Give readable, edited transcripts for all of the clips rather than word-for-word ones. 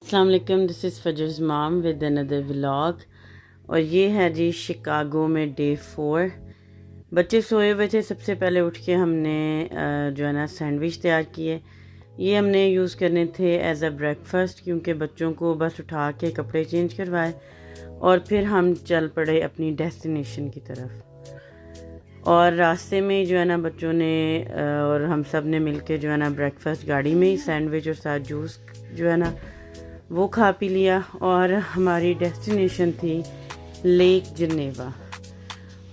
अस्सलाम वालेकुम, this is फजर्स माम विद अनदर व्लॉग। और ये है जी शिकागो में डे 4। बच्चे सोए हुए थे। सबसे पहले उठ के हमने जो है ना सैंडविच तैयार किए। ये हमने यूज़ करने थे एज अ ब्रेकफास्ट, क्योंकि बच्चों को बस उठा के कपड़े चेंज करवाए और फिर हम चल पड़े अपनी डेस्टिनेशन की तरफ। और रास्ते में जो है ना बच्चों ने और हम सब ने मिलके जो है ना ब्रेकफास्ट गाड़ी में ही सैंडविच और साथ जूस जो है ना वो खा पी लिया। और हमारी डेस्टिनेशन थी लेक जनेवा।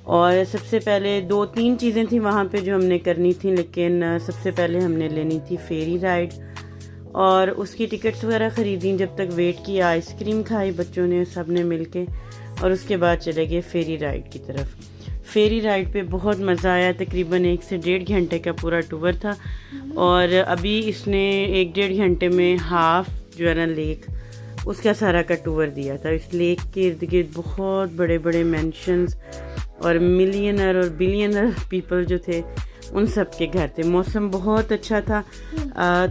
और सबसे पहले 2-3 चीज़ें थी वहाँ पे जो हमने करनी थी, लेकिन सबसे पहले हमने लेनी थी फेरी राइड और उसकी टिकट्स वगैरह ख़रीदी। जब तक वेट किया आइसक्रीम खाई बच्चों ने सब ने मिल के, और उसके बाद चले गए फेरी राइड की तरफ। फेरी राइड पे बहुत मज़ा आया। तकरीबन 1 से 1.5 घंटे का पूरा टूर था और अभी इसने 1-1.5 घंटे में हाफ जो है ना लेक उसका सारा का टूर दिया था। इस लेक के इर्द गिर्द बहुत बड़े बड़े मैंशंस और मिलियनर और बिलियनर पीपल जो थे उन सब के घर थे। मौसम बहुत अच्छा था,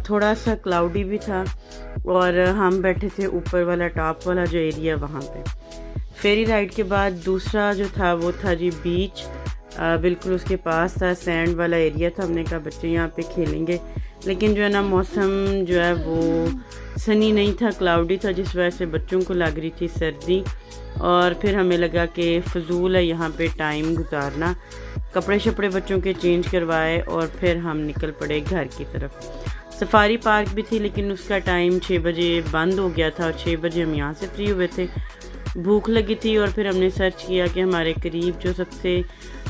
थोड़ा सा क्लाउडी भी था और हम बैठे थे ऊपर वाला टॉप वाला जो एरिया वहाँ पे। फेरी राइड के बाद दूसरा जो था वो था जी बीच, बिल्कुल उसके पास था, सैंड वाला एरिया था। हमने कहा बच्चे यहाँ पे खेलेंगे, लेकिन जो है ना मौसम जो है वो सनी नहीं था, क्लाउडी था, जिस वजह से बच्चों को लग रही थी सर्दी। और फिर हमें लगा कि फ़जूल है यहाँ पे टाइम गुजारना। कपड़े शपड़े बच्चों के चेंज करवाए और फिर हम निकल पड़े घर की तरफ। सफारी पार्क भी थी, लेकिन उसका टाइम 6 बजे बंद हो गया था और 6 बजे हम यहाँ से फ्री हुए थे। भूख लगी थी और फिर हमने सर्च किया कि हमारे करीब जो सबसे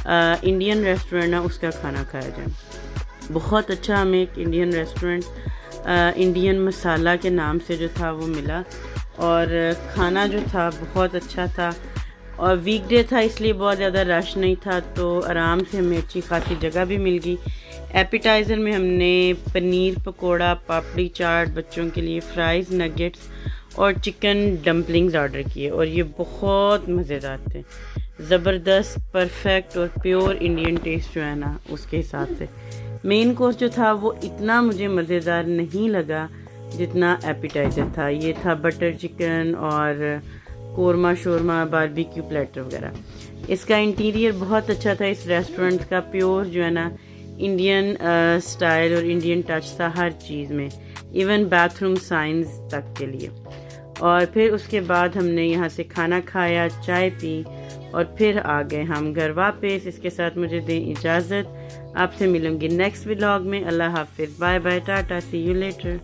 इंडियन रेस्टोरेंट है उसका खाना खाया जाए। बहुत अच्छा हमें एक इंडियन रेस्टोरेंट इंडियन मसाला के नाम से जो था वो मिला और खाना जो था बहुत अच्छा था। और वीकडे था इसलिए बहुत ज़्यादा रश नहीं था, तो आराम से हमें अच्छी खासी जगह भी मिल गई। एपिटाइज़र में हमने पनीर पकोड़ा, पापड़ी चाट, बच्चों के लिए फ्राइज़, नगेट्स और चिकन डम्पलिंग्स ऑर्डर किए और ये बहुत मज़ेदार थे। ज़बरदस्त, परफेक्ट और प्योर इंडियन टेस्ट जो है ना उसके हिसाब से। मेन कोर्स जो था वो इतना मुझे मज़ेदार नहीं लगा जितना एपिटाइज़र था। ये था बटर चिकन और कोरमा शोरमा, बारबेक्यू प्लेटर वगैरह। इसका इंटीरियर बहुत अच्छा था इस रेस्टोरेंट का, प्योर जो है ना इंडियन स्टाइल और इंडियन टच था हर चीज़ में, इवन बाथरूम साइंस तक के लिए। और फिर उसके बाद हमने यहाँ से खाना खाया, चाय पी और फिर आ गए हम घर वापस। इसके साथ मुझे दें इजाज़त, आपसे मिलूंगी नेक्स्ट व्लॉग में। अल्लाह हाफिज़, bye bye, tata, see you letter.